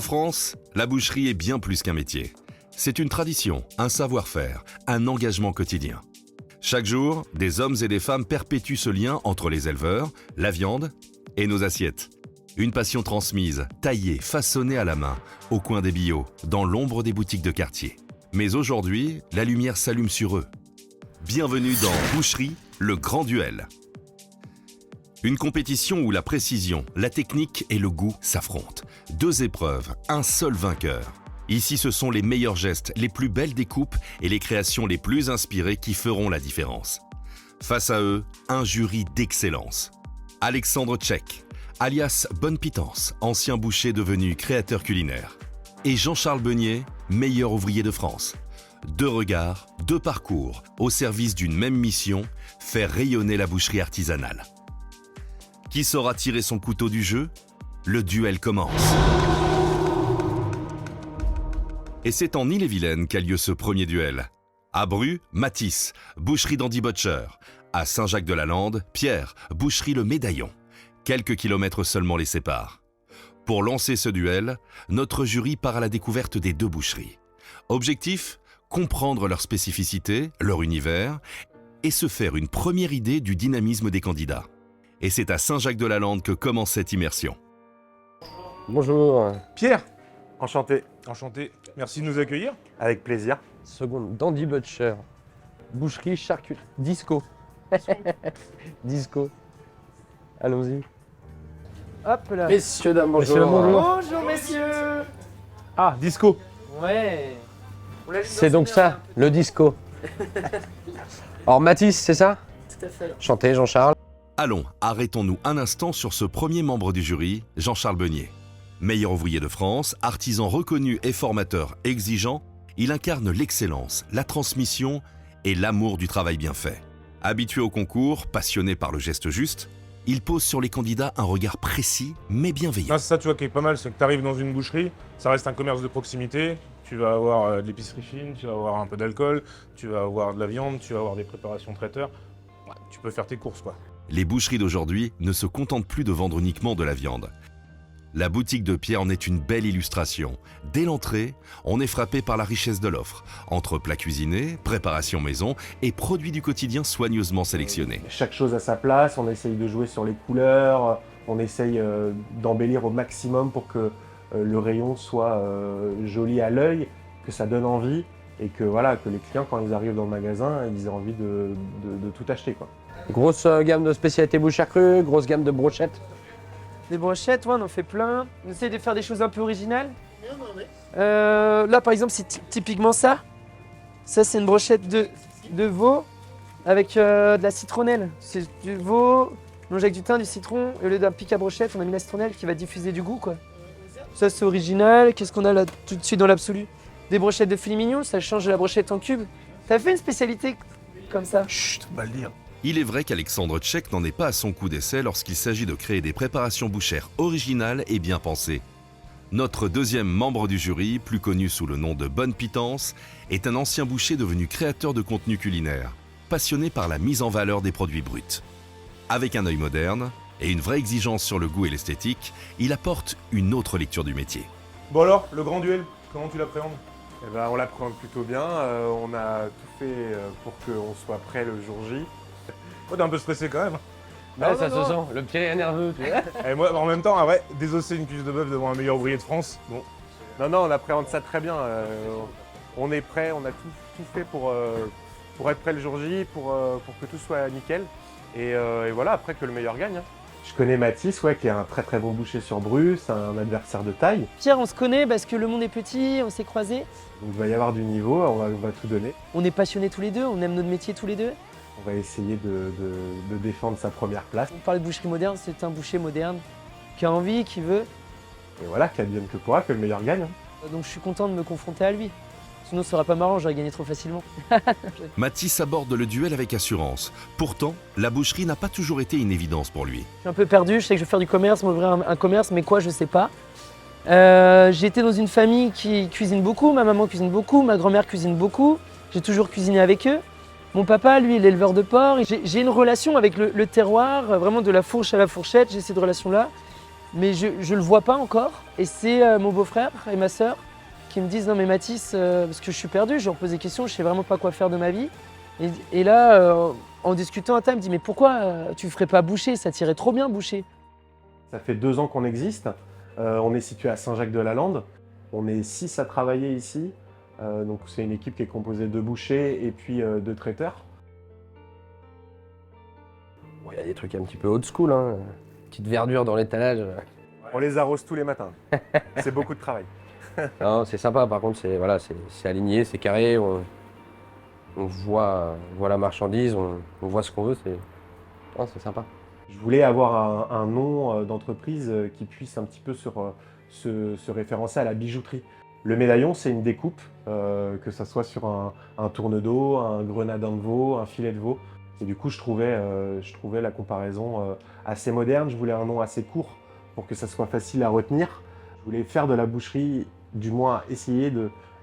En France, la boucherie est bien plus qu'un métier. C'est une tradition, un savoir-faire, un engagement quotidien. Chaque jour, des hommes et des femmes perpétuent ce lien entre les éleveurs, la viande et nos assiettes. Une passion transmise, taillée, façonnée à la main, au coin des billots, dans l'ombre des boutiques de quartier. Mais aujourd'hui, la lumière s'allume sur eux. Bienvenue dans Boucherie, le grand duel. Une compétition où la précision, la technique et le goût s'affrontent. Deux épreuves, un seul vainqueur. Ici, ce sont les meilleurs gestes, les plus belles découpes et les créations les plus inspirées qui feront la différence. Face à eux, un jury d'excellence. Alexandre Tchek, alias Bonne Pitance, ancien boucher devenu créateur culinaire. Et Jean-Charles Beunier, meilleur ouvrier de France. Deux regards, deux parcours, au service d'une même mission, faire rayonner la boucherie artisanale. Qui saura tirer son couteau du jeu? Le duel commence. Et c'est en Ille-et-Vilaine qu'a lieu ce premier duel. À Bru, Matisse, boucherie d'Andy Butcher. À Saint-Jacques-de-la-Lande, Pierre, boucherie Le Médaillon. Quelques kilomètres seulement les séparent. Pour lancer ce duel, notre jury part à la découverte des deux boucheries. Objectif, comprendre leurs spécificités, leur univers, et se faire une première idée du dynamisme des candidats. Et c'est à Saint-Jacques-de-la-Lande que commence cette immersion. Bonjour. Pierre, Enchanté. enchanté. Merci de nous accueillir. Avec plaisir. Seconde, d'Andy Butcher. Boucherie, charcuterie. Disco. Disco. Allons-y. Hop là. Messieurs, dames, bonjour. Messieurs, bonjour. Bonjour messieurs. Ah, disco. Ouais. C'est donc ça, le disco. Alors Mathis, c'est ça? Tout à fait. Enchanté, Jean-Charles. Allons, arrêtons-nous un instant sur ce premier membre du jury, Jean-Charles Beunier. Meilleur ouvrier de France, artisan reconnu et formateur exigeant, il incarne l'excellence, la transmission et l'amour du travail bien fait. Habitué au concours, passionné par le geste juste, il pose sur les candidats un regard précis mais bienveillant. Non, c'est ça, tu vois, qui est pas mal, c'est que tu arrives dans une boucherie, ça reste un commerce de proximité. Tu vas avoir de l'épicerie fine, tu vas avoir un peu d'alcool, tu vas avoir de la viande, tu vas avoir des préparations traiteurs. Ouais, tu peux faire tes courses, quoi. Les boucheries d'aujourd'hui ne se contentent plus de vendre uniquement de la viande. La boutique de Pierre en est une belle illustration. Dès l'entrée, on est frappé par la richesse de l'offre, entre plats cuisinés, préparations maison et produits du quotidien soigneusement sélectionnés. Chaque chose à sa place, on essaye de jouer sur les couleurs, on essaye d'embellir au maximum pour que le rayon soit joli à l'œil, que ça donne envie et que, voilà, que les clients, quand ils arrivent dans le magasin, ils aient envie de tout acheter, quoi. Grosse gamme de spécialités bouchères crues, grosse gamme de brochettes. Des brochettes, ouais, on en fait plein. On essaie de faire des choses un peu originales. Là par exemple c'est typiquement ça. Ça c'est une brochette de veau avec de la citronnelle. C'est du veau mélangé avec du thym, du citron. Et au lieu d'un pic à brochette, on a mis la citronnelle qui va diffuser du goût, quoi. Ça c'est original. Qu'est-ce qu'on a là tout de suite dans l'absolu? Des brochettes de filet mignon, ça change de la brochette en cube. T'as fait une spécialité comme ça? Chut, on va le dire. Il est vrai qu'Alexandre Tchek n'en est pas à son coup d'essai lorsqu'il s'agit de créer des préparations bouchères originales et bien pensées. Notre deuxième membre du jury, plus connu sous le nom de Bonne Pitance, est un ancien boucher devenu créateur de contenu culinaire, passionné par la mise en valeur des produits bruts. Avec un œil moderne et une vraie exigence sur le goût et l'esthétique, il apporte une autre lecture du métier. Bon alors, le grand duel, comment tu l'appréhendes? Eh ben, on l'apprend plutôt bien, on a tout fait pour qu'on soit prêt le jour J. Oh, t'es un peu stressé quand même. Ouais, ça se sent, le petit est nerveux, tu vois. Et moi, en même temps, ah ouais, désosser une cuisse de bœuf devant un meilleur ouvrier de France, bon. Non, on appréhende ça très bien. On est prêt, on a tout fait pour être prêt le jour J, pour que tout soit nickel. Et voilà, après que le meilleur gagne, hein. Je connais Mathis, ouais, qui est un très très bon boucher sur Bru, c'est un adversaire de taille. Pierre, on se connaît parce que le monde est petit, on s'est croisés. Donc il va y avoir du niveau, on va tout donner. On est passionnés tous les deux, on aime notre métier tous les deux. On va essayer de défendre sa première place. On parle de boucherie moderne, c'est un boucher moderne qui a envie, qui veut. Et voilà, qu'advienne que pourra, que le meilleur gagne, hein. Donc je suis content de me confronter à lui. Sinon ce serait pas marrant, j'aurais gagné trop facilement. Matisse aborde le duel avec assurance. Pourtant, la boucherie n'a pas toujours été une évidence pour lui. Je suis un peu perdu, je sais que je vais faire du commerce, m'ouvrir un commerce, mais quoi, je sais pas. J'ai été dans une famille qui cuisine beaucoup, ma maman cuisine beaucoup, ma grand-mère cuisine beaucoup. J'ai toujours cuisiné avec eux. Mon papa, lui, il est éleveur de porc. J'ai une relation avec le terroir, vraiment de la fourche à la fourchette, j'ai cette relation-là. mais je le vois pas encore. Et c'est mon beau-frère et ma sœur qui me disent non mais Mathis, parce que je suis perdu, je leur pose des questions, je sais vraiment pas quoi faire de ma vie. Et là, en discutant à table, il me dit mais pourquoi tu ferais pas boucher, ça t'irait trop bien boucher. Ça fait 2 ans qu'on existe. On est situé à Saint-Jacques-de-la-Lande. On est 6 à travailler ici. Donc c'est une équipe qui est composée de bouchers et puis de traiteurs. Bon, il y a des trucs un petit peu old school, hein. Petite verdure dans l'étalage. On les arrose tous les matins. C'est beaucoup de travail. Non, c'est sympa, par contre, c'est aligné, c'est carré. On voit la marchandise, on voit ce qu'on veut, c'est sympa. Je voulais avoir un nom d'entreprise qui puisse un petit peu se référencer à la bijouterie. Le médaillon, c'est une découpe, que ce soit sur un tourne-dos, un grenadin de veau, un filet de veau. Et du coup, je trouvais la comparaison assez moderne. Je voulais un nom assez court pour que ça soit facile à retenir. Je voulais faire de la boucherie, du moins essayer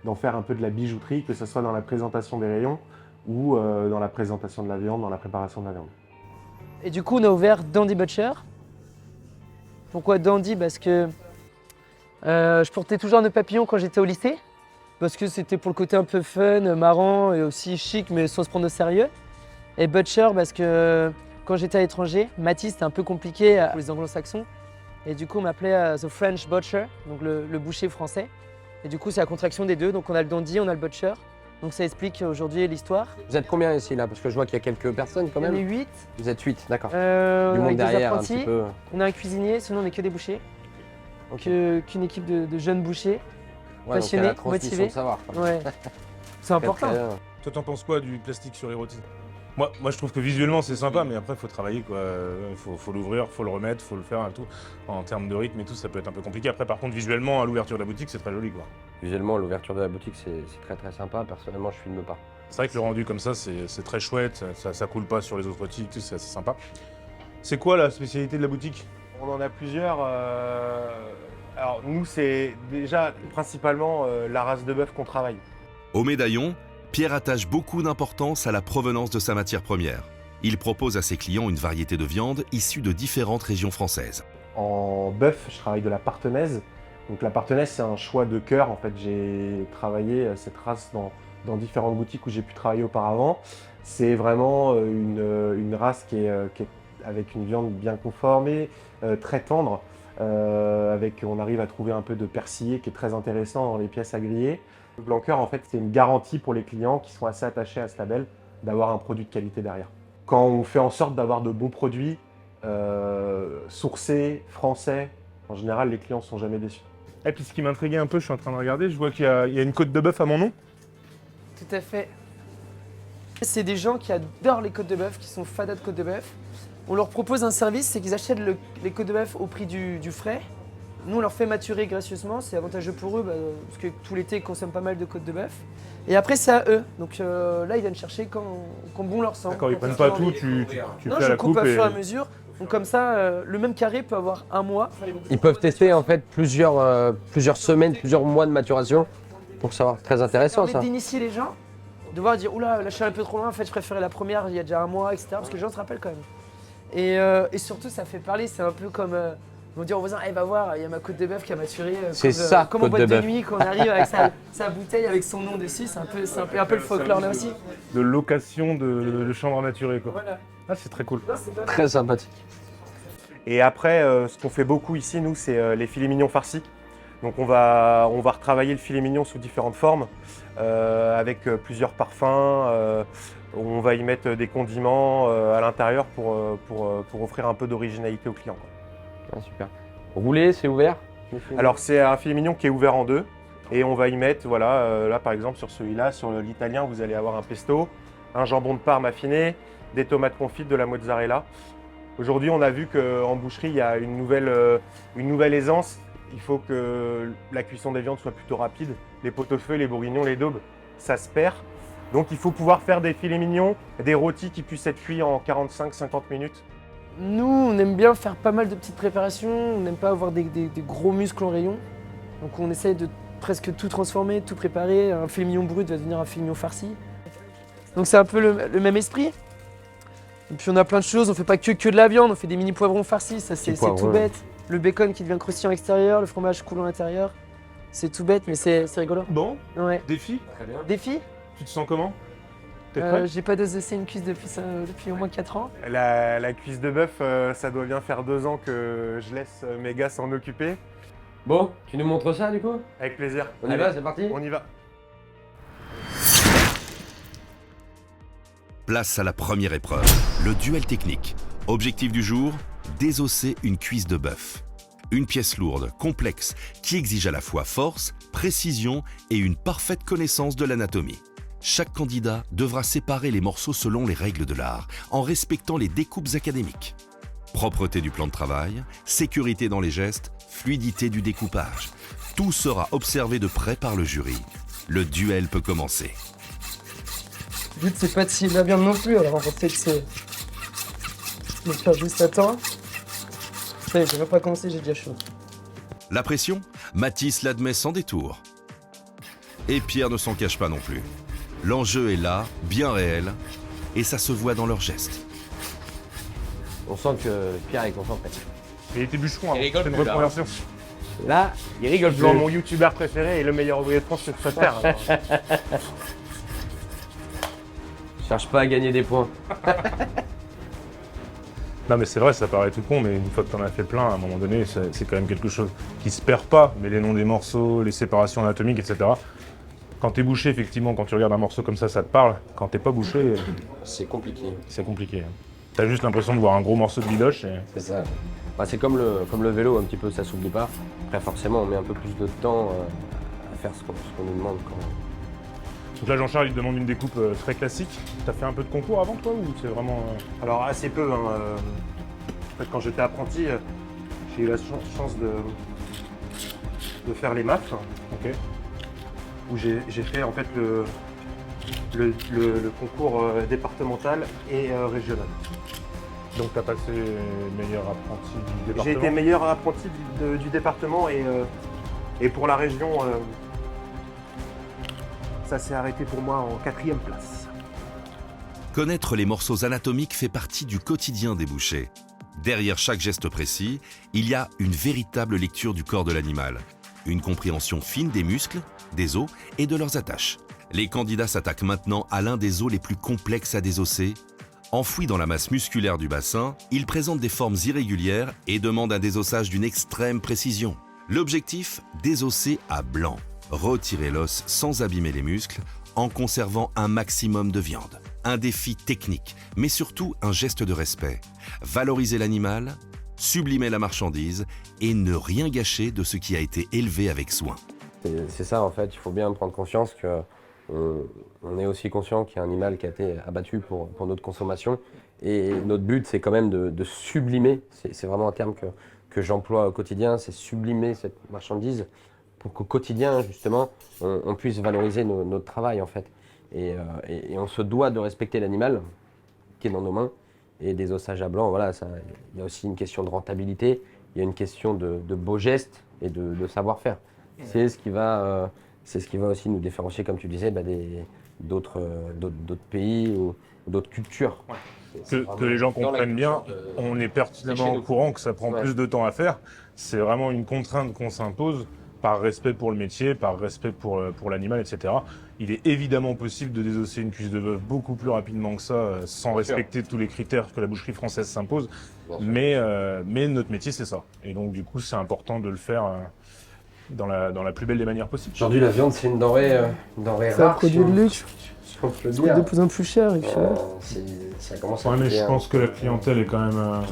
d'en faire un peu de la bijouterie, que ce soit dans la présentation des rayons ou dans la présentation de la viande, dans la préparation de la viande. Et du coup, on a ouvert Dandy Butcher. Pourquoi Dandy? Parce que je portais toujours un nœud papillon quand j'étais au lycée. Parce que c'était pour le côté un peu fun, marrant et aussi chic, mais sans se prendre au sérieux. Et Butcher, parce que quand j'étais à l'étranger, Mathis, c'était un peu compliqué pour les anglo-saxons. Et du coup, on m'appelait The French Butcher, donc le boucher français. Et du coup, c'est la contraction des deux. Donc on a le Dandy, on a le Butcher. Donc ça explique aujourd'hui l'histoire. Vous êtes combien ici, là? Parce que je vois qu'il y a quelques personnes quand On est même. 8. Vous êtes 8, d'accord. Du Avec monde des derrière, un apprentis. petit peu. On a un cuisinier, sinon on n'est que des bouchers. Ok. Qu'une équipe de jeunes bouchers. Ouais, donc il y a passionné, la transmission motivé. de savoir, quoi. Ouais. C'est important. Très bien. Toi, t'en penses quoi du plastique sur les rôtis? Moi, je trouve que visuellement, c'est sympa, mais après, il faut travailler, quoi. Faut l'ouvrir, faut le remettre, faut le faire et tout. En termes de rythme et tout, ça peut être un peu compliqué. Après, par contre, visuellement, à l'ouverture de la boutique, c'est très joli, quoi. Visuellement, l'ouverture de la boutique, c'est très très sympa. Personnellement, je filme pas. C'est vrai que le rendu comme ça, c'est très chouette. Ça coule pas sur les autres boutiques, tout, c'est assez sympa. C'est quoi la spécialité de la boutique? On en a plusieurs. Alors nous, c'est déjà principalement la race de bœuf qu'on travaille. Au médaillon, Pierre attache beaucoup d'importance à la provenance de sa matière première. Il propose à ses clients une variété de viandes issues de différentes régions françaises. En bœuf, je travaille de la partenaise. Donc la partenaise, c'est un choix de cœur. En fait, j'ai travaillé cette race dans différentes boutiques où j'ai pu travailler auparavant. C'est vraiment une race qui est avec une viande bien conformée, très tendre. On arrive à trouver un peu de persillé qui est très intéressant dans les pièces à griller. Le blanc cœur, en fait, c'est une garantie pour les clients qui sont assez attachés à ce label d'avoir un produit de qualité derrière. Quand on fait en sorte d'avoir de bons produits, sourcés, français, en général, les clients ne sont jamais déçus. Et puis ce qui m'intriguait un peu, je suis en train de regarder, je vois qu'il y a une côte de bœuf à mon nom. Tout à fait. C'est des gens qui adorent les côtes de bœuf, qui sont fadas de côtes de bœuf. On leur propose un service, c'est qu'ils achètent les côtes de bœuf au prix du frais. Nous, on leur fait maturer gracieusement, c'est avantageux pour eux parce que tout l'été, ils consomment pas mal de côtes de bœuf. Et après, c'est à eux. Donc là, ils viennent chercher quand bon leur semble. D'accord, ils Quand prennent ils pas sont tout, envie. tu Non, fais je la coupe coupe à et... fur et à mesure. Donc comme ça, le même carré peut avoir un mois. Ils peuvent tester en fait plusieurs semaines, plusieurs mois de maturation pour savoir. Très intéressant Ça ça. permet d'initier les gens, de voir dire oula, là je suis un peu trop loin, en fait je préférais la première il y a déjà un mois, etc. Parce que les gens se rappellent quand même. Et surtout ça fait parler, c'est un peu comme ils vont dire au voisin, va voir, il y a ma côte de bœuf qui a maturé. C'est ça, comme en côte de boîte de bœuf. nuit quand on arrive avec sa bouteille avec son nom dessus, c'est un peu le folklore là aussi. De location de chanvre maturée, quoi. Voilà. Ah, c'est très cool. Non, c'est pas mal. Très sympathique. Et après, ce qu'on fait beaucoup ici, nous, c'est les filets mignons farcis. Donc on va retravailler le filet mignon sous différentes formes, avec plusieurs parfums. On va y mettre des condiments à l'intérieur pour offrir un peu d'originalité aux clients, quoi. Ah, super. Roulé, c'est ouvert? Alors c'est un filet mignon qui est ouvert en deux. Et on va y mettre, voilà, là par exemple sur celui-là, sur l'italien, vous allez avoir un pesto, un jambon de Parme affiné, des tomates confites, de la mozzarella. Aujourd'hui, on a vu qu'en boucherie, il y a une nouvelle aisance. Il faut que la cuisson des viandes soit plutôt rapide. Les pot-au-feu, les bourguignons, les daubes, ça se perd. Donc il faut pouvoir faire des filets mignons, des rôtis qui puissent être cuits en 45-50 minutes. Nous, on aime bien faire pas mal de petites préparations, on n'aime pas avoir des gros muscles en rayon. Donc on essaye de presque tout transformer, tout préparer. Un filet mignon brut va devenir un filet mignon farci. Donc c'est un peu le même esprit. Et puis on a plein de choses, on fait pas que de la viande, on fait des mini poivrons farcis, ça c'est Poivrons, tout ouais. bête. le bacon qui devient croustillant à l'extérieur, le fromage coulant à l'intérieur. C'est tout bête, mais c'est rigolo. Bon, Ouais. défi, Très bien. Défi tu te sens comment? T'es prêt? J'ai pas désossé une cuisse depuis au moins 4 ans. La cuisse de bœuf, ça doit bien faire 2 ans que je laisse mes gars s'en occuper. Bon, tu nous montres ça du coup? Avec plaisir. On y Allez, va, c'est parti? On y va. Place à la première épreuve, le duel technique. Objectif du jour, désosser une cuisse de bœuf. Une pièce lourde, complexe, qui exige à la fois force, précision et une parfaite connaissance de l'anatomie. Chaque candidat devra séparer les morceaux selon les règles de l'art, en respectant les découpes académiques. Propreté du plan de travail, sécurité dans les gestes, fluidité du découpage. Tout sera observé de près par le jury. Le duel peut commencer. Le but, c'est pas de scier la viande non plus, alors en fait, c'est de faire juste à temps. Ça y est, j'ai même pas commencé, j'ai déjà chaud. La pression, Mathis l'admet sans détour. Et Pierre ne s'en cache pas non plus. L'enjeu est là, bien réel, et ça se voit dans leurs gestes. On sent que Pierre est concentré. Il était bûcheron avant, rigole c'est une plus, là. reconversion. Là, il rigole Genre mon youtubeur préféré et le meilleur ouvrier de France sur cette terre. Cherche pas à gagner des points. Non mais c'est vrai, ça paraît tout con, mais une fois que t'en as fait plein, à un moment donné, c'est quand même quelque chose qui se perd pas. Mais les noms des morceaux, les séparations anatomiques, etc. Quand t'es bouché, effectivement, quand tu regardes un morceau comme ça te parle. Quand t'es pas bouché, C'est compliqué. c'est compliqué. T'as juste l'impression de voir un gros morceau de bidoche. Et... C'est ça. Bah, c'est comme le vélo, un petit peu, ça s'oublie pas. Après, forcément, on met un peu plus de temps à faire ce qu'on nous demande quand même. Donc là, Jean-Charles, il te demande une découpe très classique. T'as fait un peu de concours avant, toi, ou c'est vraiment... Alors assez peu. Hein, en fait, quand j'étais apprenti, j'ai eu la chance de faire les MAF, Ok. où j'ai fait en fait le concours départemental et régional. Donc t'as passé meilleur apprenti du département. J'ai été meilleur apprenti du département et pour la région, ça s'est arrêté pour moi en 4e place. Connaître les morceaux anatomiques fait partie du quotidien des bouchers. Derrière chaque geste précis, il y a une véritable lecture du corps de l'animal, une compréhension fine des muscles, des os et de leurs attaches. Les candidats s'attaquent maintenant à l'un des os les plus complexes à désosser. Enfoui dans la masse musculaire du bassin, il présente des formes irrégulières et demande un désossage d'une extrême précision. L'objectif, désosser à blanc, retirer l'os sans abîmer les muscles, en conservant un maximum de viande. Un défi technique, mais surtout un geste de respect. Valoriser l'animal, sublimer la marchandise et ne rien gâcher de ce qui a été élevé avec soin. C'est ça en fait, il faut bien prendre conscience que on est aussi conscient qu'il y a un animal qui a été abattu pour notre consommation. Et notre but, c'est quand même de sublimer, c'est vraiment un terme que j'emploie au quotidien, c'est sublimer cette marchandise pour qu'au quotidien, justement, on puisse valoriser notre travail en fait. Et on se doit de respecter l'animal qui est dans nos mains. Et des ossages à blanc, voilà, il y a aussi une question de rentabilité, il y a une question de beaux gestes et de savoir-faire. C'est ce qui va aussi nous différencier, comme tu disais, d'autres pays ou d'autres cultures. Ouais. Que les gens comprennent bien, on est pertinemment au courant que ça prend plus de temps à faire. C'est vraiment une contrainte qu'on s'impose par respect pour le métier, par respect pour l'animal, etc. Il est évidemment possible de désosser une cuisse de bœuf beaucoup plus rapidement que ça, sans respecter tous les critères que la boucherie française s'impose. Mais notre métier, c'est ça. Et donc, du coup, c'est important de le faire dans la plus belle des manières possibles. Aujourd'hui, la viande, c'est une denrée C'est un rare. produit de luxe, Si on peut le c'est dire. de plus en plus cher. Et puis, Ça commence à Ouais, mais coûter, je pense que la clientèle est quand même...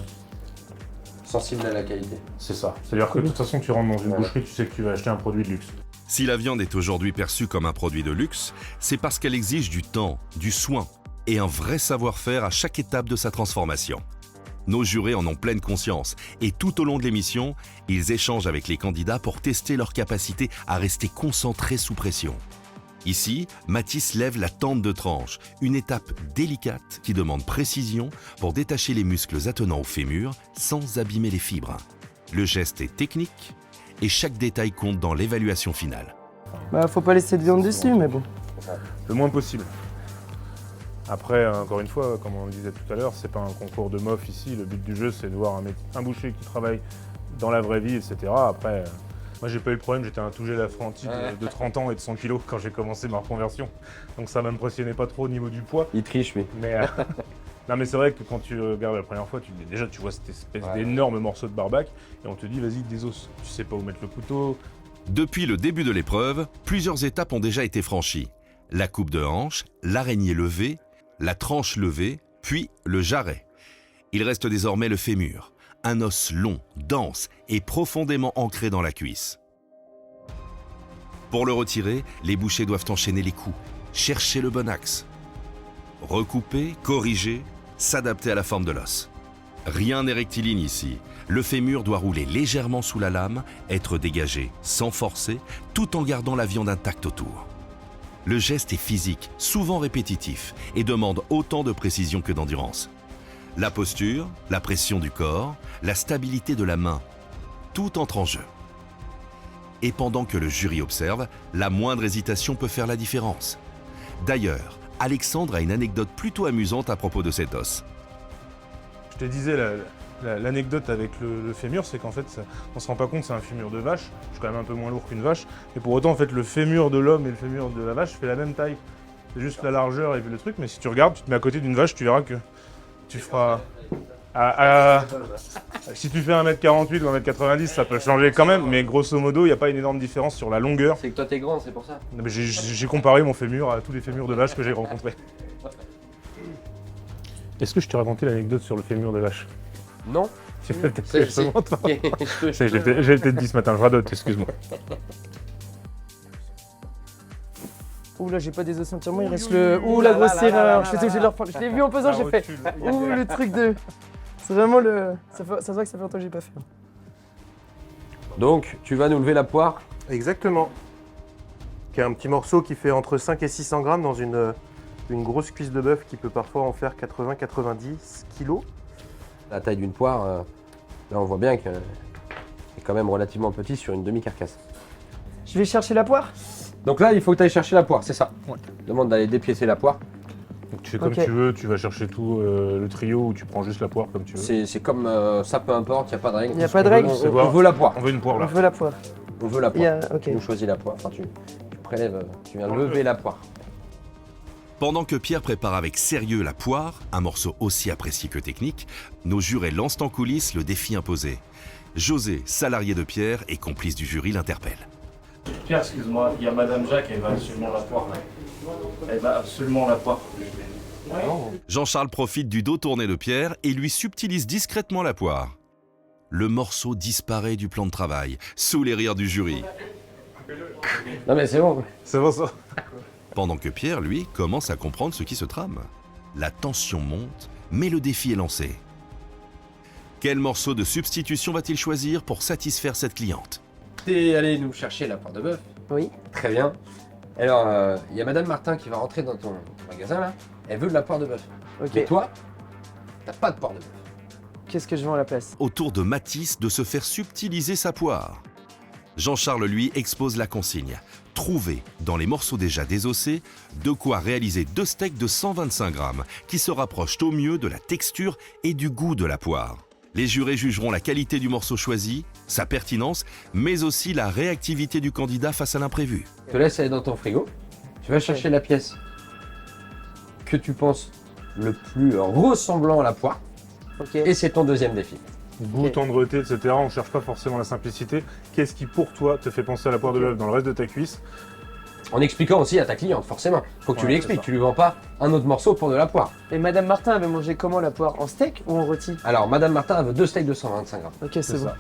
sensible à la qualité. c'est ça. C'est-à-dire que de toute façon, tu rentres dans une boucherie, tu sais que tu vas acheter un produit de luxe. Si la viande est aujourd'hui perçue comme un produit de luxe, c'est parce qu'elle exige du temps, du soin et un vrai savoir-faire à chaque étape de sa transformation. Nos jurés en ont pleine conscience et tout au long de l'émission, ils échangent avec les candidats pour tester leur capacité à rester concentrés sous pression. Ici, Mathis lève la tente de tranche, une étape délicate qui demande précision pour détacher les muscles attenants au fémur sans abîmer les fibres. Le geste est technique et chaque détail compte dans l'évaluation finale. faut pas laisser de viande dessus, mais bon. Le moins possible. Après, encore une fois, comme on le disait tout à l'heure, c'est pas un concours de mof ici. Le but du jeu, c'est de voir un boucher qui travaille dans la vraie vie, etc. Après, moi j'ai pas eu le problème, j'étais un tout jeune apprenti de 30 ans et de 100 kilos quand j'ai commencé ma reconversion. Donc ça m'impressionnait pas trop au niveau du poids. Il triche, lui. Mais, non, mais c'est vrai que quand tu regardes la première fois, déjà tu vois cette espèce d'énorme morceau de barbac et on te dit vas-y des os. Tu sais pas où mettre le couteau. Depuis le début de l'épreuve, plusieurs étapes ont déjà été franchies. La coupe de hanche, l'araignée levée, la tranche levée, puis le jarret. Il reste désormais le fémur, un os long, dense et profondément ancré dans la cuisse. Pour le retirer, les bouchers doivent enchaîner les coups, chercher le bon axe. Recouper, corriger, s'adapter à la forme de l'os. Rien n'est rectiligne ici. Le fémur doit rouler légèrement sous la lame, être dégagé sans forcer, tout en gardant la viande intacte autour. Le geste est physique, souvent répétitif, et demande autant de précision que d'endurance. La posture, la pression du corps, la stabilité de la main, tout entre en jeu. Et pendant que le jury observe, la moindre hésitation peut faire la différence. D'ailleurs, Alexandre a une anecdote plutôt amusante à propos de cet os. Je te disais, l'anecdote avec le fémur, c'est qu'en fait, on se rend pas compte, c'est un fémur de vache. Je suis quand même un peu moins lourd qu'une vache. Et pour autant, en fait, le fémur de l'homme et le fémur de la vache fait la même taille. C'est juste la largeur et le truc, mais si tu regardes, tu te mets à côté d'une vache, tu verras que tu feras... si tu fais 1m48 ou 1m90, ça peut changer quand même, mais grosso modo, il n'y a pas une énorme différence sur la longueur. C'est que toi, t'es grand, c'est pour ça. J'ai comparé mon fémur à tous les fémurs de vache que j'ai rencontrés. Est-ce que je t'ai raconté l'anecdote sur le fémur de vache? Non. J'ai peut-être dit ce matin, je radote, excuse-moi. Ouh là, j'ai pas des os entièrement, il reste le... Ouh, la grosse erreur. Je suis obligé de le reprendre. Je l'ai vu en pesant, j'ai fait... Ouh, le truc de... C'est vraiment le... Ça se voit que ça fait longtemps que j'ai pas fait. Donc, tu vas nous lever la poire. Exactement. Qui est un petit morceau qui fait entre 5 et 600 grammes dans une grosse cuisse de bœuf qui peut parfois en faire 80-90 kilos. La taille d'une poire, là on voit bien qu'elle est quand même relativement petit sur une demi-carcasse. Je vais chercher la poire. Donc là, il faut que tu ailles chercher la poire, c'est ça. Ouais. Demande d'aller dépiécer la poire. Donc tu fais comme Ok. tu veux, tu vas chercher tout le trio ou tu prends juste la poire comme tu veux. C'est comme ça, peu importe, il n'y a pas de règle. Il y a pas de règle. On veut la poire. On veut une poire On là. veut la poire. On veut la Il y poire. a... Ok. Tu nous choisis la poire. Enfin, tu prélèves, tu viens lever la poire. Pendant que Pierre prépare avec sérieux la poire, un morceau aussi apprécié que technique, nos jurés lancent en coulisses le défi imposé. José, salarié de Pierre et complice du jury, l'interpelle. Pierre, excuse-moi, il y a Madame Jacques, elle va absolument la poire. Elle va absolument la poire. Jean-Charles profite du dos tourné de Pierre et lui subtilise discrètement la poire. Le morceau disparaît du plan de travail, sous les rires du jury. Non mais c'est bon. C'est bon ça. Pendant que Pierre, lui, commence à comprendre ce qui se trame. La tension monte, mais le défi est lancé. Quel morceau de substitution va-t-il choisir pour satisfaire cette cliente? T'es allé nous chercher la poire de bœuf. Oui. Très bien. Alors, il y a Madame Martin qui va rentrer dans ton magasin là. Elle veut de la poire de bœuf. Ok. Mais toi, t'as pas de poire de bœuf. Qu'est-ce que je vends à la place? Au tour de Mathis de se faire subtiliser sa poire. Jean-Charles, lui, expose la consigne. Trouver, dans les morceaux déjà désossés, de quoi réaliser 2 steaks de 125 grammes qui se rapprochent au mieux de la texture et du goût de la poire. Les jurés jugeront la qualité du morceau choisi, sa pertinence, mais aussi la réactivité du candidat face à l'imprévu. Je te laisse aller dans ton frigo. Tu vas chercher la pièce que tu penses le plus ressemblant à la poire. Ok. Et c'est ton deuxième défi. Goût, Ok. tendreté, etc. On cherche pas forcément la simplicité. Qu'est-ce qui pour toi te fait penser à la poire de bœuf dans le reste de ta cuisse? En expliquant aussi à ta cliente, forcément. Faut que tu Ouais, lui c'est expliques. ça. Tu lui vends pas un autre morceau pour de la poire. Et Madame Martin avait mangé comment la poire? En steak ou en rôti? Alors, Madame Martin, elle veut 2 steaks de 125 grammes. Ok, c'est bon. ça.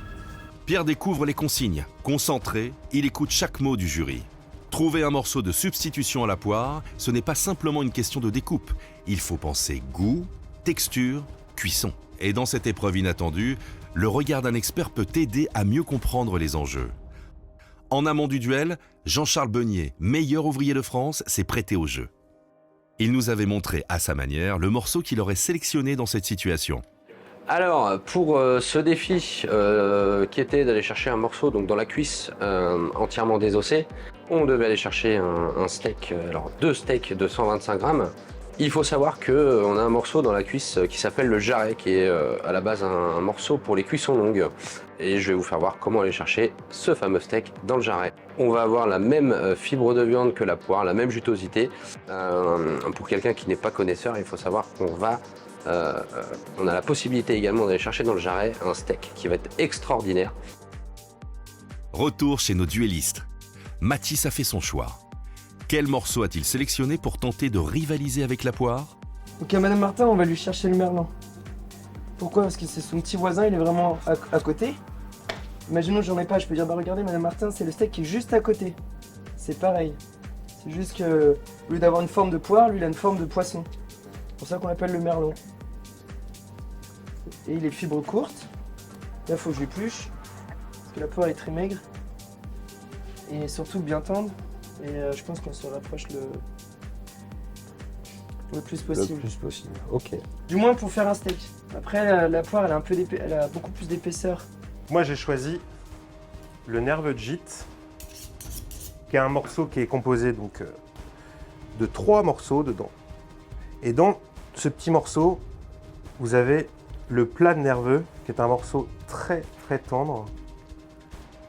Pierre découvre les consignes. Concentré, il écoute chaque mot du jury. Trouver un morceau de substitution à la poire, ce n'est pas simplement une question de découpe. Il faut penser goût, texture, cuisson. Et dans cette épreuve inattendue, le regard d'un expert peut t'aider à mieux comprendre les enjeux. En amont du duel, Jean-Charles Beunier, meilleur ouvrier de France, s'est prêté au jeu. Il nous avait montré à sa manière le morceau qu'il aurait sélectionné dans cette situation. Alors, pour ce défi qui était d'aller chercher un morceau donc dans la cuisse entièrement désossé, on devait aller chercher un steak, alors 2 steaks de 125 grammes. Il faut savoir qu'on a un morceau dans la cuisse qui s'appelle le jarret, qui est à la base un morceau pour les cuissons longues. Et je vais vous faire voir comment aller chercher ce fameux steak dans le jarret. On va avoir la même fibre de viande que la poire, la même jutosité. Pour quelqu'un qui n'est pas connaisseur, il faut savoir qu'on on a la possibilité également d'aller chercher dans le jarret un steak qui va être extraordinaire. Retour chez nos duellistes. Mathis a fait son choix. Quel morceau a-t-il sélectionné pour tenter de rivaliser avec la poire? Ok, Madame Martin, on va lui chercher le merlan. Pourquoi? Parce que c'est son petit voisin, il est vraiment à côté. Imaginons que j'en ai pas, je peux dire, bah regardez, Madame Martin, c'est le steak qui est juste à côté. C'est pareil. C'est juste que, au lieu d'avoir une forme de poire, lui, il a une forme de poisson. C'est pour ça qu'on l'appelle le merlan. Et il est fibre courte. Là, il faut que je l'épluche. Parce que la poire est très maigre. Et surtout bien tendre. Et je pense qu'on se rapproche le plus possible. Le plus possible, ok. Du moins pour faire un steak. Après, la poire, elle a beaucoup plus d'épaisseur. Moi, j'ai choisi le nerve Jit, qui est un morceau qui est composé donc de 3 morceaux dedans. Et dans ce petit morceau, vous avez le plat de nerveux, qui est un morceau très très tendre,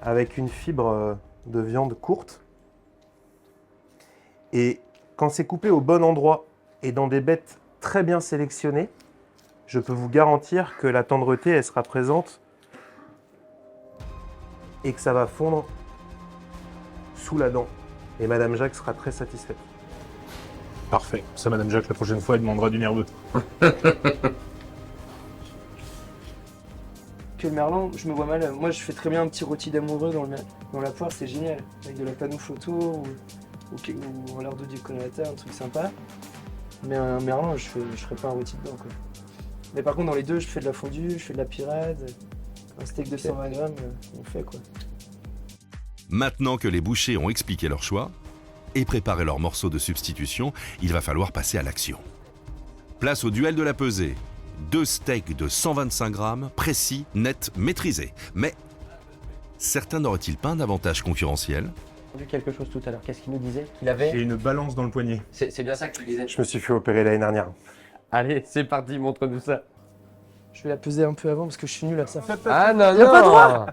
avec une fibre de viande courte. Et quand c'est coupé au bon endroit et dans des bêtes très bien sélectionnées, je peux vous garantir que la tendreté, elle sera présente et que ça va fondre sous la dent. Et Madame Jacques sera très satisfaite. Parfait. Ça, Madame Jacques, la prochaine fois, elle demandera du nerveux. Que le merlan, je me vois mal. Moi, je fais très bien un petit rôti d'amoureux dans la poire, c'est génial. Avec de la panoufle autour ou l'air de décorateur, un truc sympa. Mais un merlan, je ferais pas un rôti dedans, quoi. Mais par contre, dans les deux, je fais de la fondue, je fais de la pirade. Un steak de 120 grammes, on fait, quoi. Maintenant que les bouchers ont expliqué leur choix et préparé leurs morceaux de substitution, il va falloir passer à l'action. Place au duel de la pesée. 2 steaks de 125 grammes, précis, nets, maîtrisés. Mais certains n'auraient-ils pas un avantage concurrentiel? J'ai vu quelque chose tout à l'heure. Qu'est-ce qu'il nous disait qu'il J'ai avait? une balance dans le poignet. C'est bien ça qu'il disait. Je me suis fait opérer l'année dernière. Allez, c'est parti, montre-nous ça. Je vais la peser un peu avant parce que je suis nul à ça. Ah non, Y a pas droit.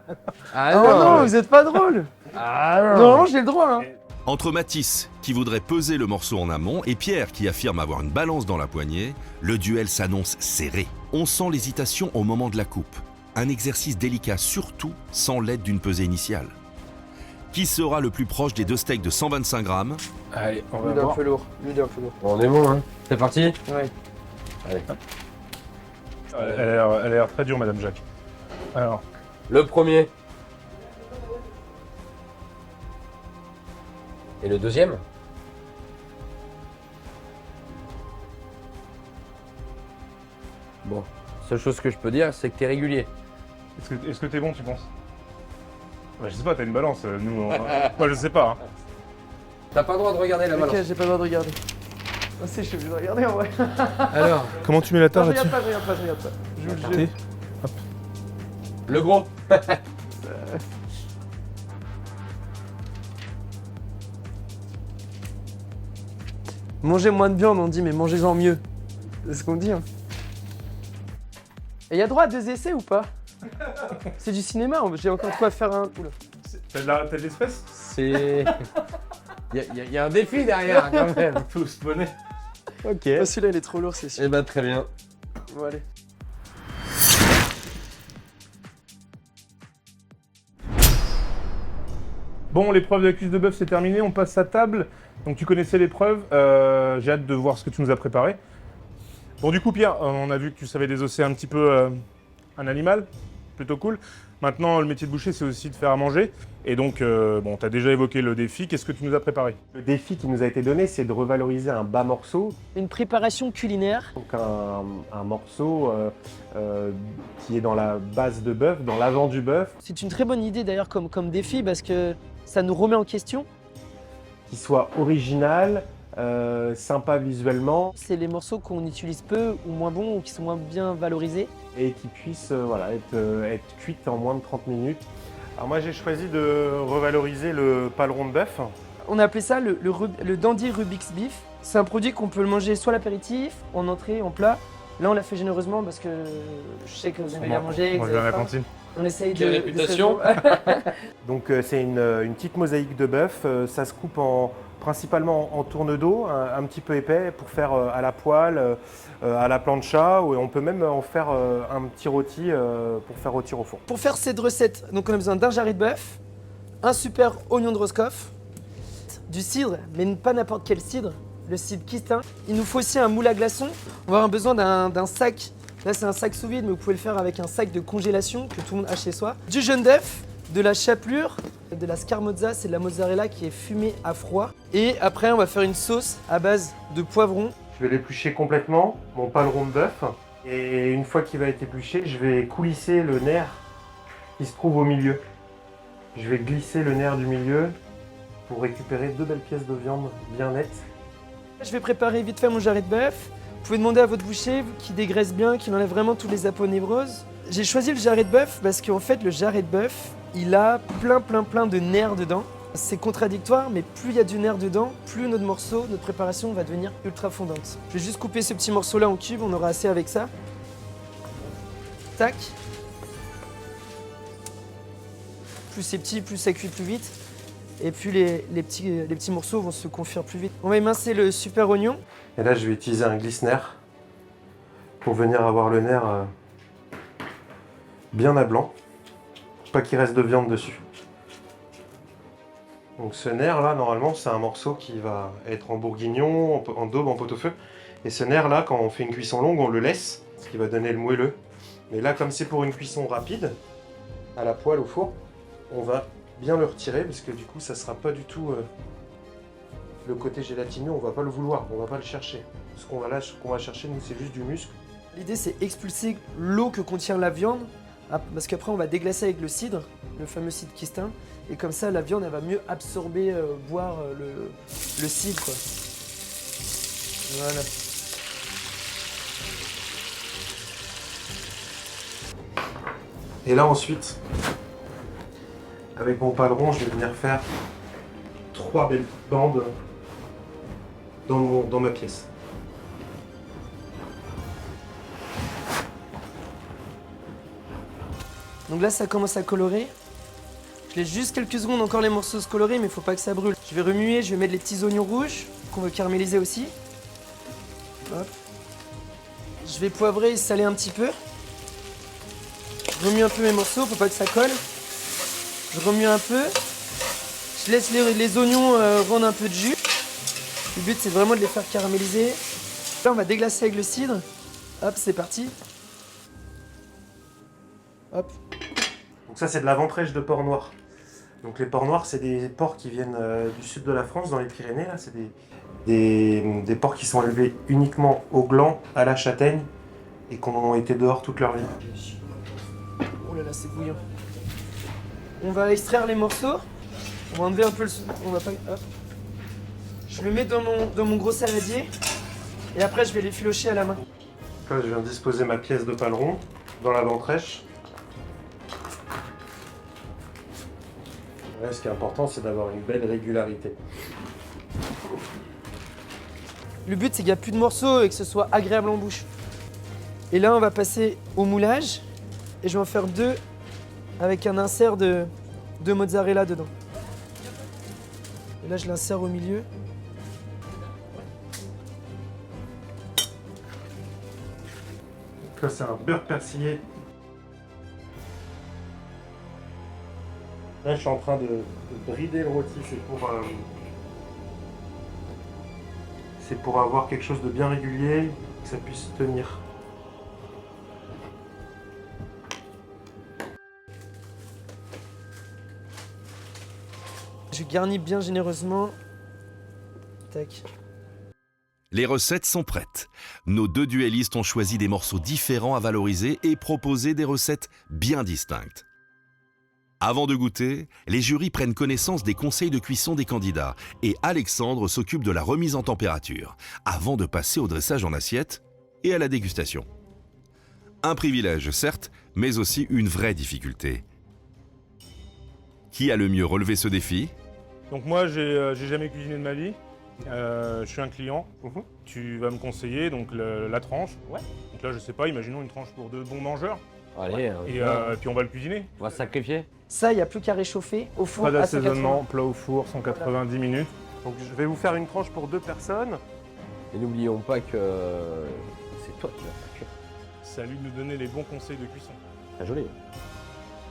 Ah Oh non, vous êtes pas drôle. Ah non. Normalement, j'ai le droit, hein. Entre Mathis, qui voudrait peser le morceau en amont, et Pierre, qui affirme avoir une balance dans la poignée, le duel s'annonce serré. On sent l'hésitation au moment de la coupe. Un exercice délicat, surtout sans l'aide d'une pesée initiale. Qui sera le plus proche des 2 steaks de 125 grammes? Allez, on Lui, va il est un voir. peu lourd. Lui, il est un peu lourd. Bon, on est bon, hein. C'est parti. Ouais. Allez. Elle a l'air très dure, Madame Jacques. Alors, Le premier. Et le deuxième? Bon, seule chose que je peux dire, c'est que t'es régulier. est-ce que t'es bon, tu penses? Bah, je sais pas, t'as une balance. Nous, moi, je sais pas. Hein. T'as pas le droit de regarder la balance. Ok, j'ai pas le droit de regarder. Ah si, je suis obligé de regarder en vrai. Alors, Comment tu mets la Non, table je là-dessus? regarde pas, je regarde pas. le gros. Mangez moins de viande, on dit, mais mangez-en mieux. C'est ce qu'on dit, hein. Et y a droit à 2 essais ou pas? C'est du cinéma, j'ai encore de quoi faire un... Oula. T'as de l'espèce? C'est... Il y a un défi derrière, quand même. Tous bonnet. Ok. Oh, celui-là, il est trop lourd, c'est sûr. Eh ben, très bien. Bon, allez. Bon, l'épreuve de la cuisse de bœuf, c'est terminé. On passe à table. Donc, tu connaissais l'épreuve. J'ai hâte de voir ce que tu nous as préparé. Bon, du coup, Pierre, on a vu que tu savais désosser un petit peu un animal. Plutôt cool. Maintenant, le métier de boucher, c'est aussi de faire à manger. Et donc, bon, tu as déjà évoqué le défi. Qu'est-ce que tu nous as préparé? Le défi qui nous a été donné, c'est de revaloriser un bas morceau, Une préparation culinaire. donc un morceau qui est dans la base de bœuf, dans l'avant du bœuf, C'est une très bonne idée d'ailleurs comme défi parce que ça nous remet en question. qui soit original, sympa visuellement C'est les morceaux qu'on utilise peu ou moins bons ou qui sont moins bien valorisés. et qui puisse être cuite en moins de 30 minutes. Alors moi j'ai choisi de revaloriser le paleron de bœuf. On a appelé ça le dandy Rubik's Beef. C'est un produit qu'on peut le manger soit à l'apéritif, en entrée, en plat. Là, on l'a fait généreusement parce que je sais que vous aimez bien manger. Moi, que je vous vais à avez la faim. cantine. On essaye Quelle de réputation. Donc c'est une petite mosaïque de bœuf. Ça se coupe principalement en tourne d'eau, un petit peu épais, pour faire à la poêle, à la plancha, ou on peut même en faire un petit rôti pour faire rôtir au four. Pour faire cette recette, donc on a besoin d'un jarret de bœuf, un super oignon de Roscoff, du cidre, mais pas n'importe quel cidre, le cidre Kistin. Il nous faut aussi un moule à glaçons. On va avoir besoin d'un sac. Là, c'est un sac sous vide, mais vous pouvez le faire avec un sac de congélation que tout le monde a chez soi. Du jaune d'œuf, de la chapelure, de la scamorza, c'est de la mozzarella qui est fumée à froid. Et après, on va faire une sauce à base de poivron. Je vais l'éplucher complètement, mon paleron de bœuf. Et une fois qu'il va être épluché, je vais coulisser le nerf qui se trouve au milieu. Je vais glisser le nerf du milieu pour récupérer 2 belles pièces de viande bien nettes. Je vais préparer vite fait mon jarret de bœuf. Vous pouvez demander à votre boucher qui dégraisse bien, qui enlève vraiment tous les aponévroses. J'ai choisi le jarret de bœuf parce qu'en fait, le jarret de bœuf, il a plein de nerfs dedans. C'est contradictoire, mais plus il y a du nerf dedans, plus notre morceau, notre préparation va devenir ultra fondante. Je vais juste couper ce petit morceau-là en cubes, on aura assez avec ça. Tac. Plus c'est petit, plus ça cuit plus vite. Et puis les petits morceaux vont se confire plus vite. On va émincer le super oignon. Et là, je vais utiliser un glisse-nerf pour venir avoir le nerf bien à blanc, pour pas qu'il reste de viande dessus. Donc ce nerf-là, normalement, c'est un morceau qui va être en bourguignon, en daube, en pot-au-feu. Et ce nerf-là, quand on fait une cuisson longue, on le laisse, ce qui va donner le moelleux. Mais là, comme c'est pour une cuisson rapide, à la poêle, au four, on va bien le retirer, parce que du coup, ça sera pas du tout le côté gélatineux, on va pas le vouloir, on va pas le chercher. Ce qu'on va chercher, nous, c'est juste du muscle. L'idée, c'est expulser l'eau que contient la viande, parce qu'après, on va déglacer avec le cidre, le fameux cidre Kistin, et comme ça, la viande, elle va mieux absorber, boire le cidre, quoi. Voilà. Et là, ensuite, avec mon paleron, je vais venir faire 3 belles bandes dans ma pièce. Donc là, ça commence à colorer. Je laisse juste quelques secondes encore les morceaux se colorer, mais il faut pas que ça brûle. Je vais remuer, je vais mettre les petits oignons rouges qu'on veut caraméliser aussi. Hop. Je vais poivrer et saler un petit peu. Je remue un peu mes morceaux, faut pas que ça colle. Je remue un peu. Je laisse les oignons rendre un peu de jus. Le but, c'est vraiment de les faire caraméliser. Là, on va déglacer avec le cidre. Hop, c'est parti. Hop. Donc ça, c'est de la ventrèche de porc noir. Donc les porcs noirs, c'est des porcs qui viennent du sud de la France, dans les Pyrénées. Là, c'est des porcs qui sont élevés uniquement au gland, à la châtaigne, et qui ont été dehors toute leur vie. Oh là là, c'est bouillant. On va extraire les morceaux. On va enlever un peu le... On va pas... Hop. Je le mets dans mon gros saladier. Et après, je vais les filocher à la main. Là, je viens disposer ma pièce de paleron dans la ventrèche. Là, ce qui est important, c'est d'avoir une belle régularité. Le but, c'est qu'il n'y a plus de morceaux et que ce soit agréable en bouche. Et là, on va passer au moulage. Et je vais en faire 2 avec un insert de mozzarella dedans. Et là, je l'insère au milieu. Donc là, c'est un beurre persillé. Là, je suis en train de brider le rôti. C'est pour avoir quelque chose de bien régulier, que ça puisse tenir. Je garnis bien généreusement. Tac. Les recettes sont prêtes. Nos 2 duellistes ont choisi des morceaux différents à valoriser et proposé des recettes bien distinctes. Avant de goûter, les jurys prennent connaissance des conseils de cuisson des candidats et Alexandre s'occupe de la remise en température, avant de passer au dressage en assiette et à la dégustation. Un privilège, certes, mais aussi une vraie difficulté. Qui a le mieux relevé ce défi ? Donc moi, j'ai jamais cuisiné de ma vie. Je suis un client. Tu vas me conseiller donc la tranche. Ouais. Donc là, je sais pas, imaginons une tranche pour 2 bons mangeurs. Allez, Et puis on va le cuisiner. on va se sacrifier. Ça, il n'y a plus qu'à réchauffer au four Pas à 180. d'assaisonnement, plat au four, 190 minutes. Donc je vais vous faire une tranche pour 2 personnes. Et n'oublions pas que c'est toi qui vas faire cuire. C'est à lui de nous donner les bons conseils de cuisson. C'est joli.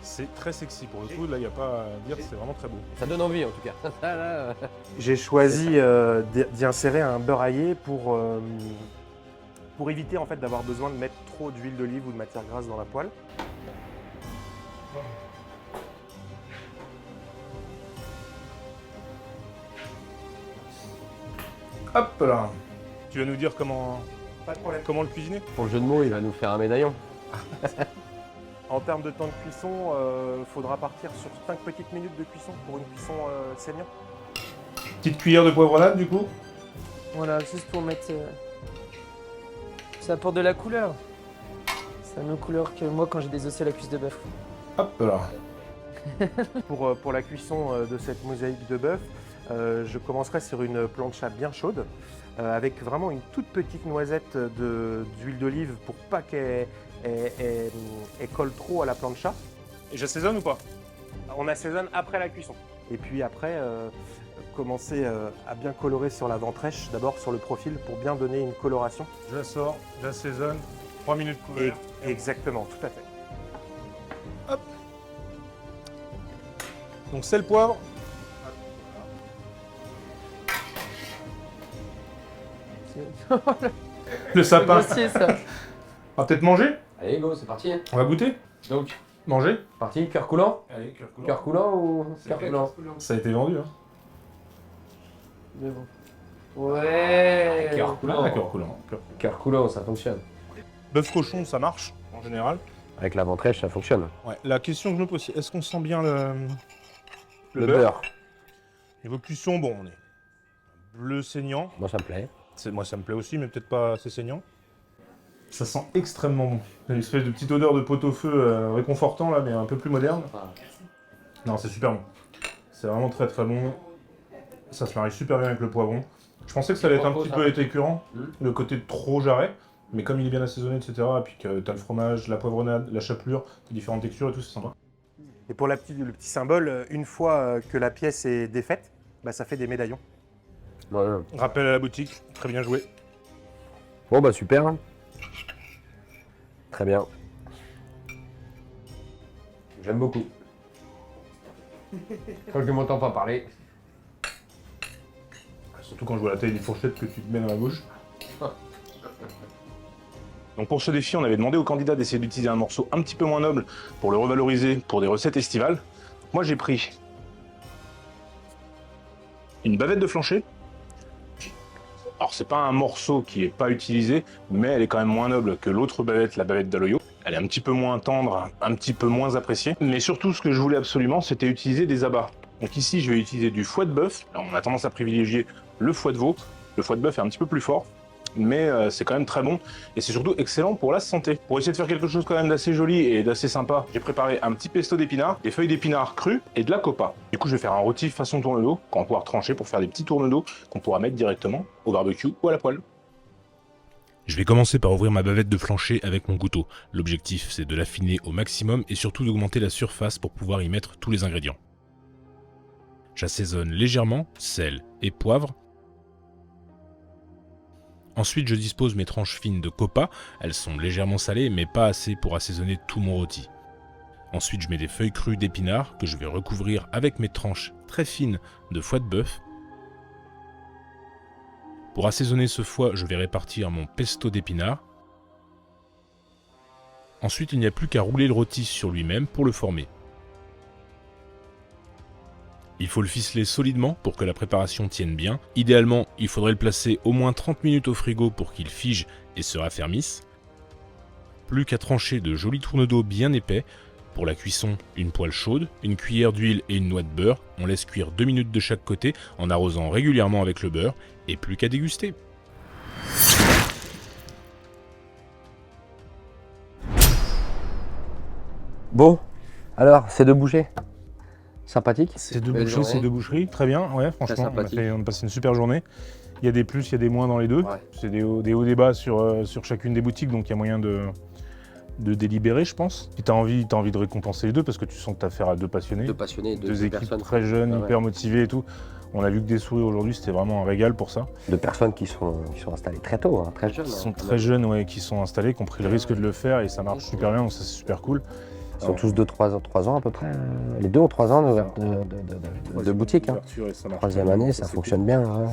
C'est très sexy pour le coup, là, il n'y a pas à dire, c'est vraiment très beau. Ça donne envie en tout cas. Ça, là, J'ai choisi d'y insérer un beurre aillé pour éviter en fait d'avoir besoin de mettre trop d'huile d'olive ou de matière grasse dans la poêle. Hop là. Tu vas nous dire comment Pas de problème. le cuisiner? pour le jeu de mots, il va nous faire un médaillon. En termes de temps de cuisson, faudra partir sur 5 petites minutes de cuisson pour une cuisson saignante. Petite cuillère de poivronnade du coup. Voilà, juste pour mettre. Ça apporte de la couleur. C'est la même couleur que moi quand j'ai désossé la cuisse de bœuf. Hop là. Pour la cuisson de cette mosaïque de bœuf, je commencerai sur une plancha bien chaude, avec vraiment une toute petite noisette d'huile d'olive pour pas qu'elle colle trop à la plancha. Et j'assaisonne ou pas? On assaisonne après la cuisson. Et puis après, commencer à bien colorer sur la ventrèche, d'abord sur le profil pour bien donner une coloration. Je la sors, j'assaisonne, 3 minutes couvert. Exactement, tout à fait. Donc sel, poivre. Le C'est sapin. grossier ça. On va peut-être manger? Allez, go, c'est parti. On va goûter? Donc, Manger? parti, cœur coulant. Allez, cœur coulant. Cœur coulant ou cœur coulant? Ça a été vendu, hein. Mais bon. Ouais. Cœur coulant. Ah, cœur coulant. Cœur coulant, ça fonctionne. Bœuf cochon, ça marche, en général. Avec la ventrèche, ça fonctionne. Ouais. La question que je me pose, c'est est-ce qu'on sent bien Le beurre. Niveau cuisson, bon, on est bleu saignant. Moi, ça me plaît. Moi, ça me plaît aussi, mais peut-être pas assez saignant. Ça sent extrêmement bon. Il y a une espèce de petite odeur de pot-au-feu réconfortant, là, mais un peu plus moderne. Non, c'est super bon. C'est vraiment très très bon. Ça se marie super bien avec le poivron. Je pensais que ça allait être un petit peu écœurant, le côté trop jarret. Mais comme il est bien assaisonné, etc., et puis que t'as le fromage, la poivronnade, la chapelure, les différentes textures et tout, c'est sympa. Et pour le petit symbole, une fois que la pièce est défaite, bah, ça fait des médaillons. Ouais. Rappel à la boutique, très bien joué. Bon, bah super. Très bien. J'aime beaucoup. Quand je m'entends pas parler. Surtout quand je vois la taille des fourchettes que tu te mets dans la bouche. Donc pour ce défi, on avait demandé aux candidats d'essayer d'utiliser un morceau un petit peu moins noble pour le revaloriser pour des recettes estivales. Moi j'ai pris une bavette de flancher. Alors c'est pas un morceau qui est pas utilisé, mais elle est quand même moins noble que l'autre bavette, la bavette d'Aloyo. Elle est un petit peu moins tendre, un petit peu moins appréciée. Mais surtout ce que je voulais absolument, c'était utiliser des abats. Donc ici je vais utiliser du foie de bœuf. Alors on a tendance à privilégier le foie de veau. Le foie de bœuf est un petit peu plus fort, mais c'est quand même très bon et c'est surtout excellent pour la santé. Pour essayer de faire quelque chose quand même d'assez joli et d'assez sympa, j'ai préparé un petit pesto d'épinards, des feuilles d'épinards crues et de la copa. Du coup je vais faire un rôti façon tourne-dos qu'on va pouvoir trancher pour faire des petits tourne-dos qu'on pourra mettre directement au barbecue ou à la poêle. Je vais commencer par ouvrir ma bavette de flancher avec mon couteau. L'objectif c'est de l'affiner au maximum et surtout d'augmenter la surface pour pouvoir y mettre tous les ingrédients. J'assaisonne légèrement, sel et poivre. Ensuite, je dispose mes tranches fines de copa. Elles sont légèrement salées, mais pas assez pour assaisonner tout mon rôti. Ensuite, je mets des feuilles crues d'épinards que je vais recouvrir avec mes tranches très fines de foie de bœuf. Pour assaisonner ce foie, je vais répartir mon pesto d'épinards. Ensuite, il n'y a plus qu'à rouler le rôti sur lui-même pour le former. Il faut le ficeler solidement pour que la préparation tienne bien. Idéalement, il faudrait le placer au moins 30 minutes au frigo pour qu'il fige et se raffermisse. Plus qu'à trancher de jolis tourne-dos bien épais. Pour la cuisson, une poêle chaude, une cuillère d'huile et une noix de beurre. On laisse cuire 2 minutes de chaque côté en arrosant régulièrement avec le beurre et plus qu'à déguster. Bon, alors, c'est de bouger. Sympathique. Ces deux Belle boucheries, journée. très bien, ouais, franchement, sympathique. on a passé une super journée. Il y a des plus, il y a des moins dans les deux. Ouais. C'est des hauts, des bas sur chacune des boutiques, donc il y a moyen de délibérer, je pense. Si t'as envie de récompenser les deux, parce que tu sens que t'as affaire à deux passionnés, Deux passionnés, deux équipes personnes. très jeunes, Ah ouais. hyper motivées et tout. On a vu que des souris aujourd'hui, c'était vraiment un régal pour ça. De personnes qui sont installées très tôt, hein, très jeunes. Qui hein. sont très jeunes, ouais, qui sont installés, qui ont pris le risque de le faire et ça marche super bien, donc ça c'est super cool. Ils sont tous 3 ans à peu près. Les 2 ou 3 ans de boutique. Hein. Troisième année, ça fonctionne bien. Hein.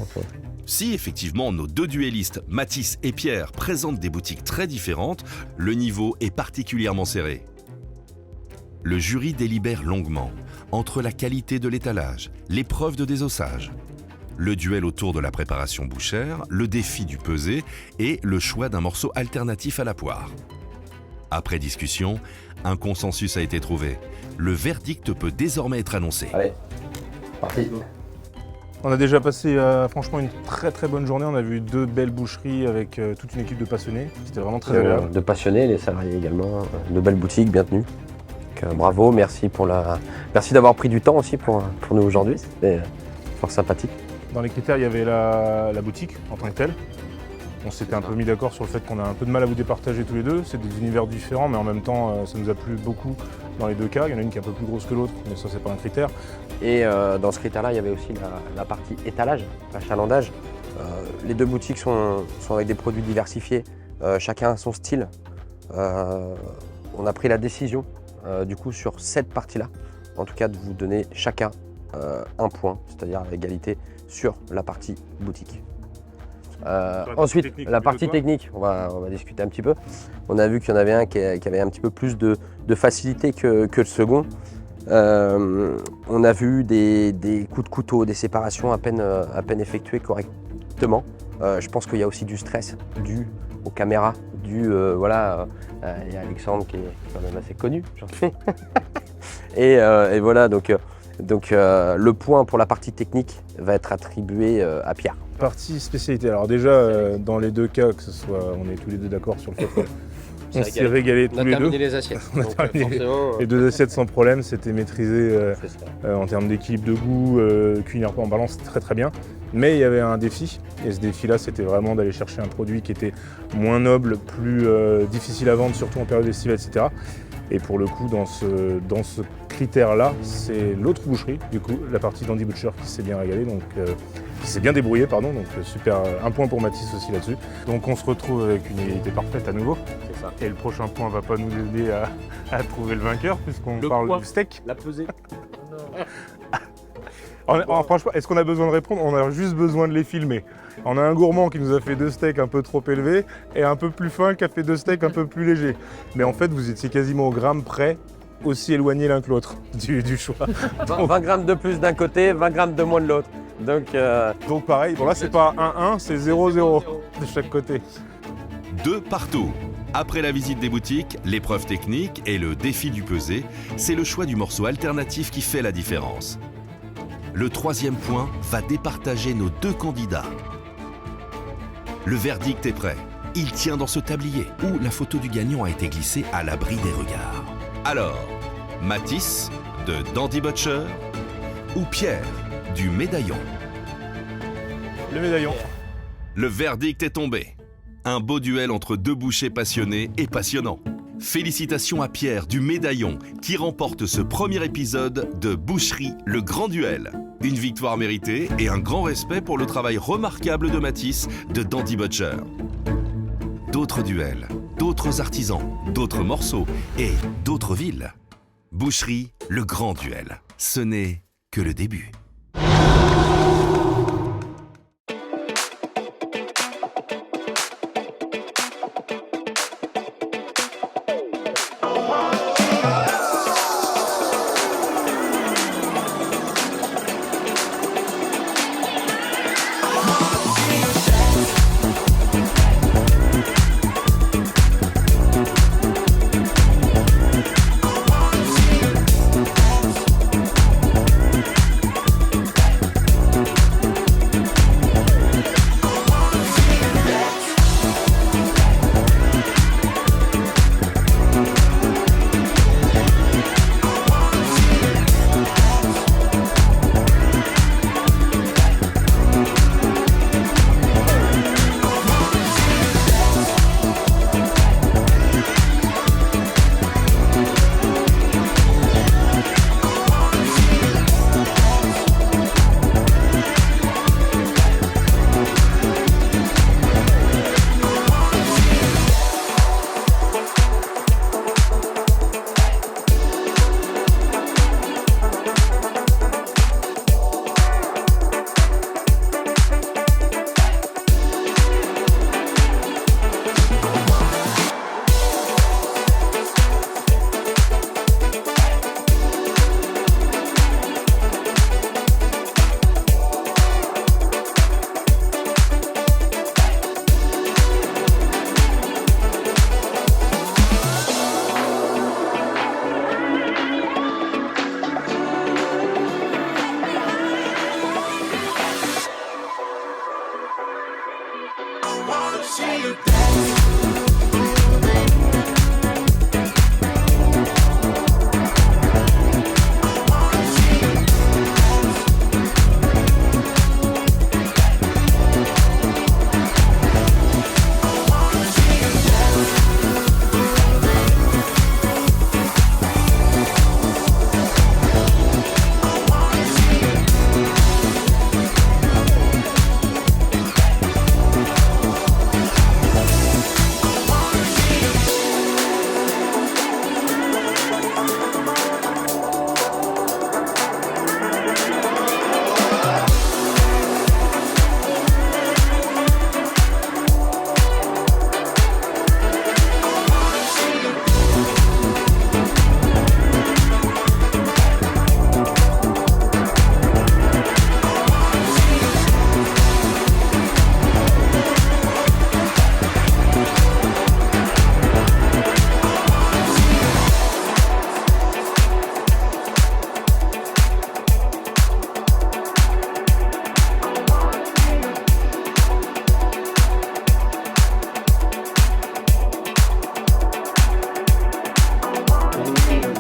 Si effectivement nos deux duellistes, Mathis et Pierre, présentent des boutiques très différentes, le niveau est particulièrement serré. Le jury délibère longuement entre la qualité de l'étalage, l'épreuve de désossage, le duel autour de la préparation bouchère, le défi du pesé et le choix d'un morceau alternatif à la poire. Après discussion, un consensus a été trouvé. Le verdict peut désormais être annoncé. Allez, parti. On a déjà passé franchement une très très bonne journée. On a vu 2 belles boucheries avec toute une équipe de passionnés. C'était vraiment très agréable. De passionnés, les salariés également. De belles boutiques, bien tenues. Donc, bravo, merci d'avoir pris du temps aussi pour nous aujourd'hui. C'était fort sympathique. Dans les critères, il y avait la boutique en tant que telle. On s'était un peu mis d'accord sur le fait qu'on a un peu de mal à vous départager tous les deux. C'est des univers différents, mais en même temps, ça nous a plu beaucoup dans les 2 cas. Il y en a une qui est un peu plus grosse que l'autre, mais ça, c'est pas un critère. Et dans ce critère-là, il y avait aussi la partie étalage, l'achalandage. Les 2 boutiques sont avec des produits diversifiés, chacun a son style. On a pris la décision, du coup, sur cette partie-là, en tout cas, de vous donner chacun un point, c'est-à-dire à égalité sur la partie boutique. Ensuite, la partie technique, on va discuter un petit peu. On a vu qu'il y en avait un qui avait un petit peu plus de facilité que le second. On a vu des coups de couteau, des séparations à peine effectuées correctement. Je pense qu'il y a aussi du stress dû aux caméras, il y a Alexandre qui est quand même assez connu, j'en fais. et voilà, donc le point pour la partie technique va être attribué à Pierre. Partie spécialité. Alors déjà, dans les 2 cas, que ce soit, on est tous les 2 d'accord sur le fait qu'on s'est régalé tous les deux. les assiettes. On a terminé les 2 assiettes sans problème, c'était maîtrisé en termes d'équilibre, de goût, culinaire en balance, très très bien. Mais il y avait un défi, et ce défi-là, c'était vraiment d'aller chercher un produit qui était moins noble, plus difficile à vendre, surtout en période estivale, etc. Et pour le coup, dans ce critère-là, c'est l'autre boucherie, du coup, la partie d'Andy Butcher qui s'est bien régalée, donc qui s'est bien débrouillée, pardon, donc super, un point pour Mathis aussi là-dessus. Donc on se retrouve avec une égalité parfaite à nouveau. C'est ça. Et le prochain point va pas nous aider à trouver le vainqueur, puisqu'on parle du steak. La pesée. Franchement, est-ce qu'on a besoin de répondre? On a juste besoin de les filmer. On a un gourmand qui nous a fait 2 steaks un peu trop élevés et un peu plus fin qui a fait 2 steaks un peu plus légers. Mais en fait, vous étiez quasiment au gramme près, aussi éloignés l'un que l'autre du choix. 20 grammes de plus d'un côté, 20 grammes de moins de l'autre. Donc pareil, bon là c'est pas 1-1, c'est 0-0 de chaque côté. 2 partout. Après la visite des boutiques, l'épreuve technique et le défi du pesé, c'est le choix du morceau alternatif qui fait la différence. Le 3e point va départager nos 2 candidats. Le verdict est prêt. Il tient dans ce tablier où la photo du gagnant a été glissée à l'abri des regards. Alors, Mathis de Dandy Butcher ou Pierre du Médaillon? Le médaillon. Le verdict est tombé. Un beau duel entre 2 bouchers passionnés et passionnants. Félicitations à Pierre du Médaillon qui remporte ce premier épisode de Boucherie, le grand duel. Une victoire méritée et un grand respect pour le travail remarquable de Mathis de Dandy Butcher. D'autres duels, d'autres artisans, d'autres morceaux et d'autres villes. Boucherie, le grand duel. Ce n'est que le début.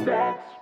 That's